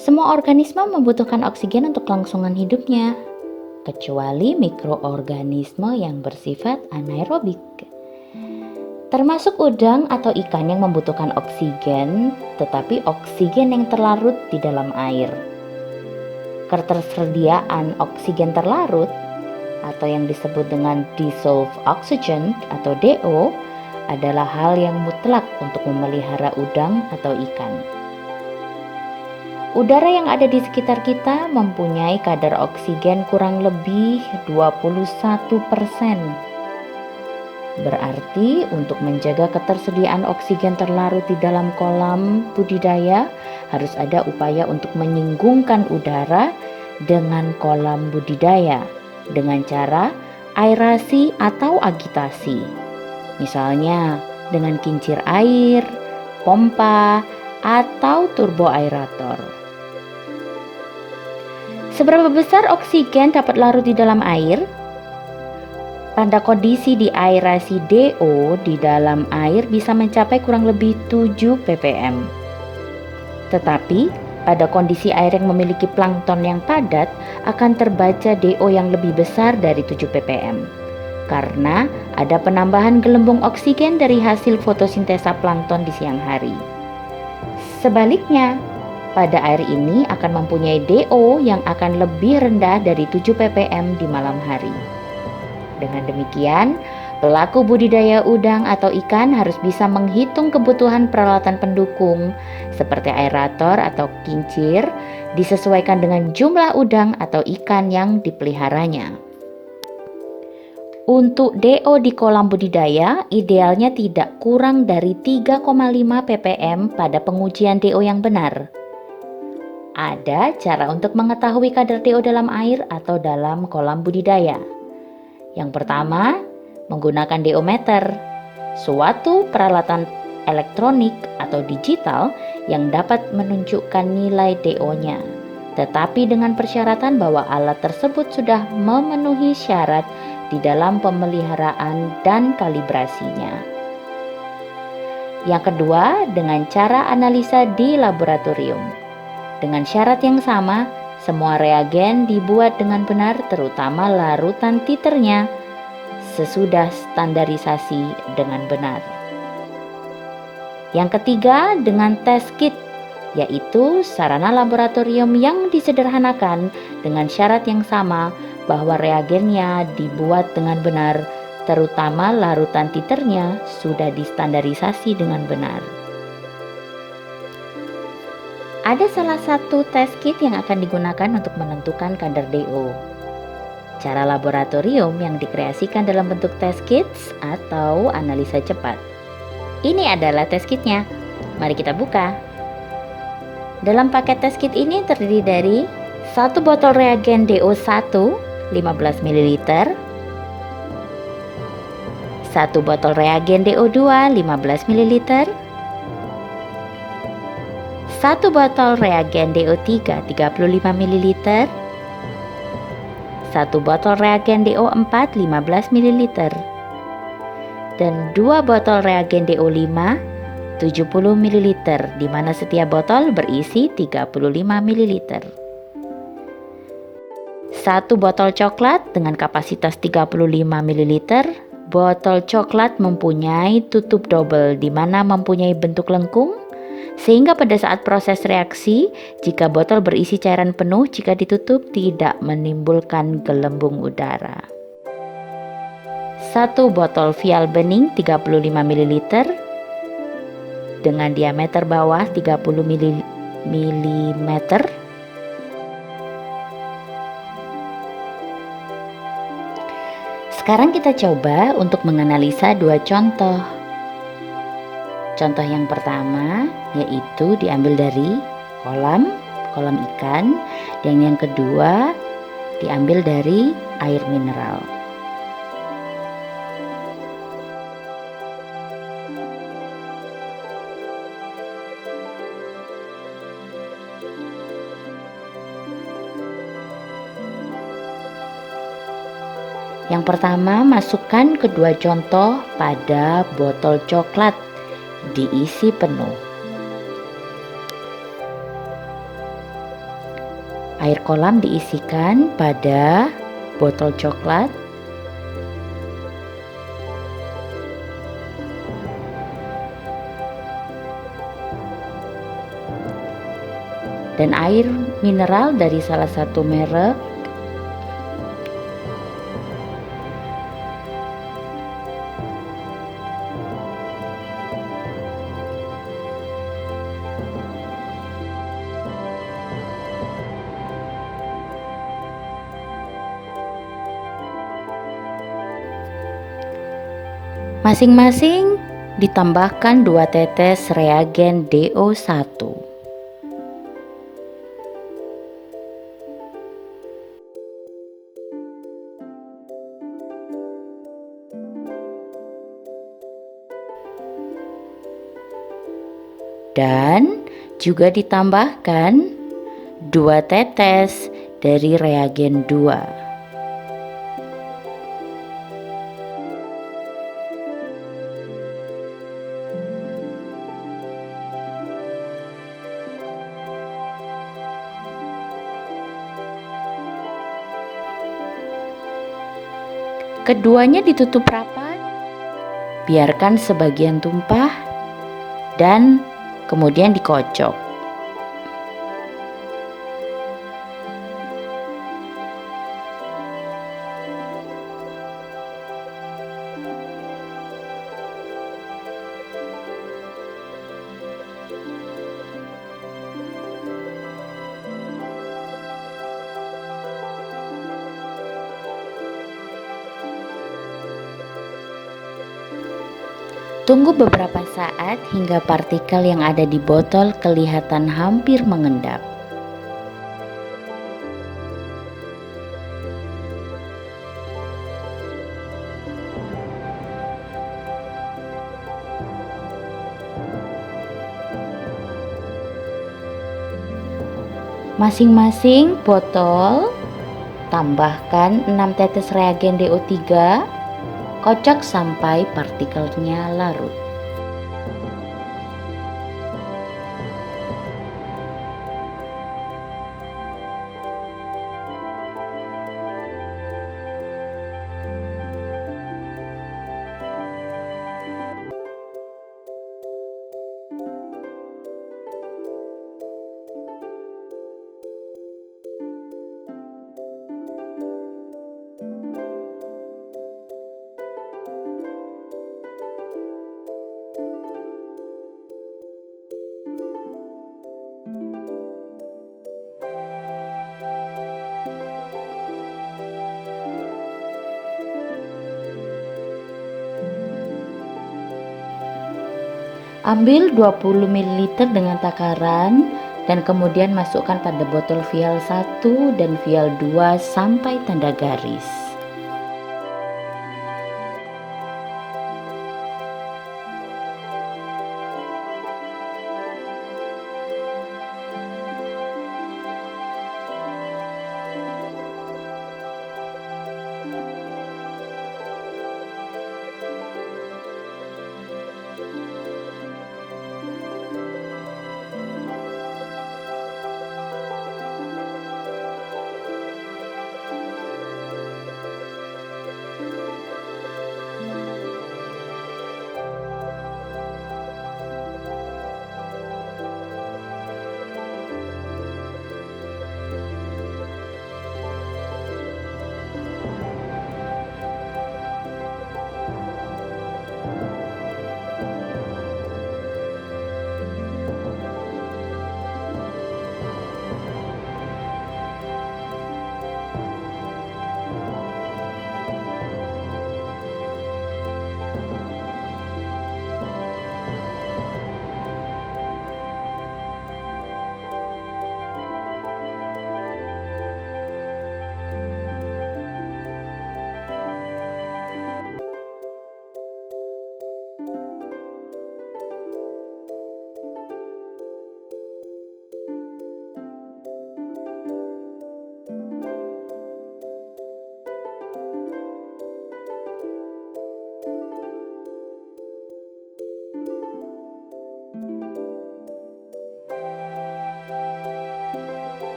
Semua organisme membutuhkan oksigen untuk kelangsungan hidupnya, kecuali mikroorganisme yang bersifat anaerobik. Termasuk udang atau ikan yang membutuhkan oksigen, tetapi oksigen yang terlarut di dalam air. Ketersediaan oksigen terlarut atau yang disebut dengan dissolved oxygen atau DO adalah hal yang mutlak untuk memelihara udang atau ikan. Udara yang ada di sekitar kita mempunyai kadar oksigen kurang lebih 21%. Berarti untuk menjaga ketersediaan oksigen terlarut di dalam kolam budidaya harus ada upaya untuk menyinggungkan udara dengan kolam budidaya dengan cara aerasi atau agitasi. Misalnya dengan kincir air, pompa, atau turboaerator. Seberapa besar oksigen dapat larut di dalam air? Pada kondisi di aerasi DO di dalam air bisa mencapai kurang lebih 7 ppm. Tetapi pada kondisi air yang memiliki plankton yang padat akan terbaca DO yang lebih besar dari 7 ppm. Karena ada penambahan gelembung oksigen dari hasil fotosintesa plankton di siang hari. Sebaliknya, pada air ini akan mempunyai DO yang akan lebih rendah dari 7 ppm di malam hari. Dengan demikian, pelaku budidaya udang atau ikan harus bisa menghitung kebutuhan peralatan pendukung seperti aerator atau kincir disesuaikan dengan jumlah udang atau ikan yang dipeliharanya. Untuk DO di kolam budidaya, idealnya tidak kurang dari 3,5 ppm pada pengujian DO yang benar. Ada cara untuk mengetahui kadar DO dalam air atau dalam kolam budidaya. Yang pertama, menggunakan DO meter, suatu peralatan elektronik atau digital yang dapat menunjukkan nilai DO-nya, tetapi dengan persyaratan bahwa alat tersebut sudah memenuhi syarat di dalam pemeliharaan dan kalibrasinya. Yang kedua, dengan cara analisa di laboratorium. Dengan syarat yang sama, semua reagen dibuat dengan benar, terutama larutan titernya, sesudah standarisasi dengan benar. Yang ketiga, dengan test kit, yaitu sarana laboratorium yang disederhanakan dengan syarat yang sama bahwa reagennya dibuat dengan benar, terutama larutan titernya sudah distandarisasi dengan benar. Ada salah satu test kit yang akan digunakan untuk menentukan kadar DO. Cara laboratorium yang dikreasikan dalam bentuk test kits atau analisa cepat. Ini adalah test kitnya. Mari kita buka. Dalam paket test kit ini terdiri dari 1 botol reagen DO1 15 ml, 1 botol reagen DO2 15 ml, 1 botol reagen DO3 35 ml, 1 botol reagen DO4 15 ml, dan 2 botol reagen DO5 70 ml, di mana setiap botol berisi 35 ml. 1 botol coklat dengan kapasitas 35 ml. Botol coklat mempunyai tutup double di mana mempunyai bentuk lengkung, sehingga pada saat proses reaksi, jika botol berisi cairan penuh, jika ditutup tidak menimbulkan gelembung udara. 1 botol vial bening 35 ml dengan diameter bawah 30 mm. Sekarang kita coba untuk menganalisa 2 contoh. Contoh yang pertama yaitu diambil dari kolam ikan, dan yang kedua diambil dari air mineral. Yang pertama, masukkan kedua contoh pada botol coklat, diisi penuh. Air kolam diisikan pada botol coklat. Dan air mineral dari salah satu merek. Masing-masing ditambahkan 2 tetes reagen DO1. Dan juga ditambahkan 2 tetes dari reagen 2. Keduanya ditutup rapat, biarkan sebagian tumpah dan kemudian dikocok. Tunggu beberapa saat hingga partikel yang ada di botol kelihatan hampir mengendap. Masing-masing botol tambahkan 6 tetes reagen DO3, kocok sampai partikelnya larut. Ambil 20 ml dengan takaran dan kemudian masukkan pada botol vial 1 dan vial 2 sampai tanda garis.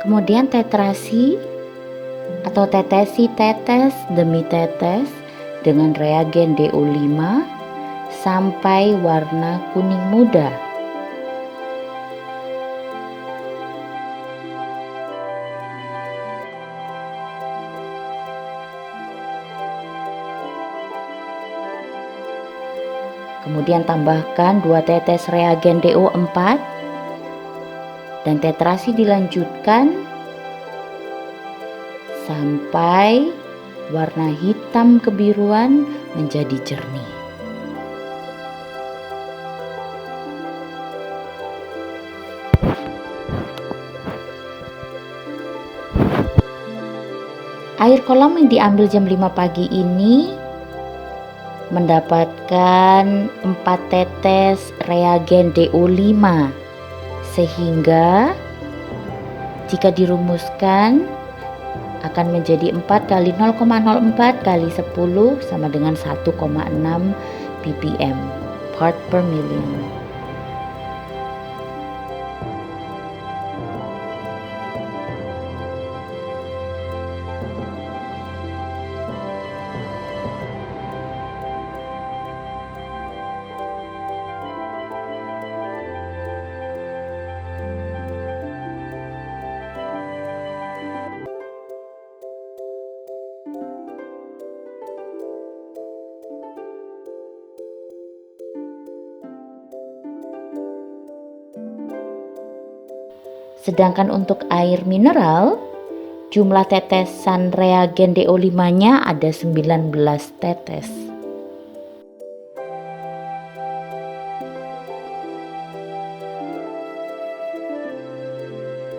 Kemudian tetrasi atau tetesi tetes demi tetes dengan reagen DO5 sampai warna kuning muda. Kemudian tambahkan 2 tetes reagen DO4 dan tetrasi dilanjutkan sampai warna hitam kebiruan menjadi jernih. Air kolam yang diambil jam 5 pagi ini mendapatkan 4 tetes reagen DO5, sehingga jika dirumuskan akan menjadi 4 kali 0,04 kali 10 sama dengan 1,6 ppm part per million. Sedangkan untuk air mineral, jumlah tetesan reagen DO5-nya ada 19 tetes.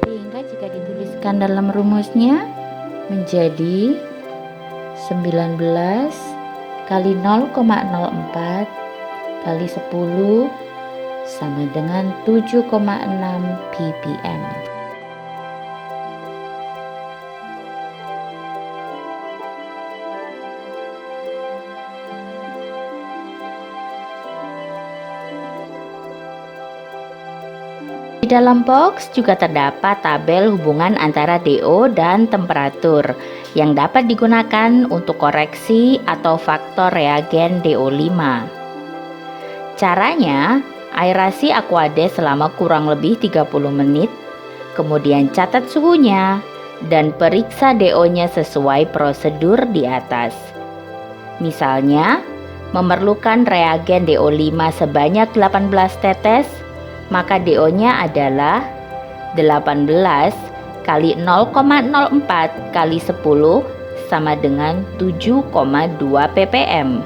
Sehingga jika dituliskan dalam rumusnya menjadi 19 kali 0,04 kali 10 sama dengan 7,6 ppm. Di dalam box juga terdapat tabel hubungan antara DO dan temperatur yang dapat digunakan untuk koreksi atau faktor reagen DO5. Caranya, aerasi Aquades selama kurang lebih 30 menit, kemudian catat suhunya dan periksa DO-nya sesuai prosedur di atas. Misalnya, memerlukan reagen DO5 sebanyak 18 tetes, maka DO-nya adalah 18 kali 0,04 kali 10 sama dengan 7,2 ppm.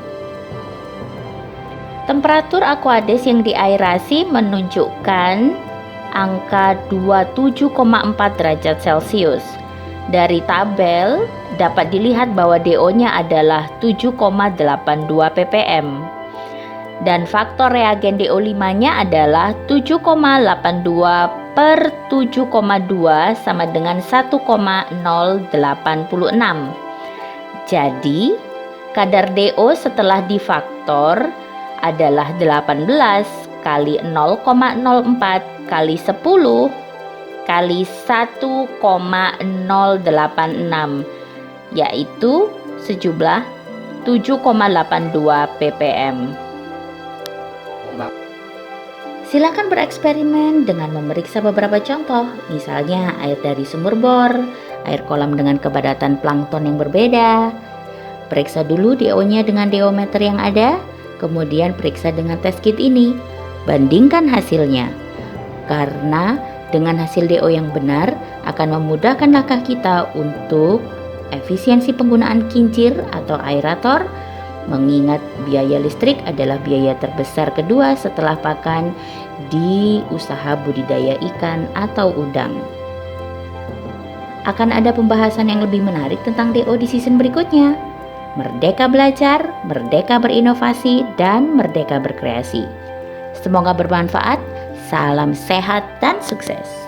Temperatur Aquades yang diaerasi menunjukkan angka 27,4 derajat Celcius. Dari tabel dapat dilihat bahwa DO-nya adalah 7,82 ppm. Dan faktor reagen DO5-nya adalah 7,82 per 7,2 sama dengan 1,086. Jadi, kadar DO setelah difaktor adalah 18 kali 0,04 kali 10 kali 1,086, yaitu sejumlah 7,82 ppm. Silakan bereksperimen dengan memeriksa beberapa contoh, misalnya air dari sumur bor, air kolam dengan kepadatan plankton yang berbeda. Periksa dulu DO-nya dengan DO-meter yang ada, kemudian periksa dengan test kit ini. Bandingkan hasilnya, karena dengan hasil DO yang benar akan memudahkan langkah kita untuk efisiensi penggunaan kincir atau aerator, mengingat biaya listrik adalah biaya terbesar kedua setelah pakan di usaha budidaya ikan atau udang. Akan ada pembahasan yang lebih menarik tentang DO di season berikutnya. Merdeka belajar, merdeka berinovasi, dan merdeka berkreasi. Semoga bermanfaat. Salam sehat dan sukses.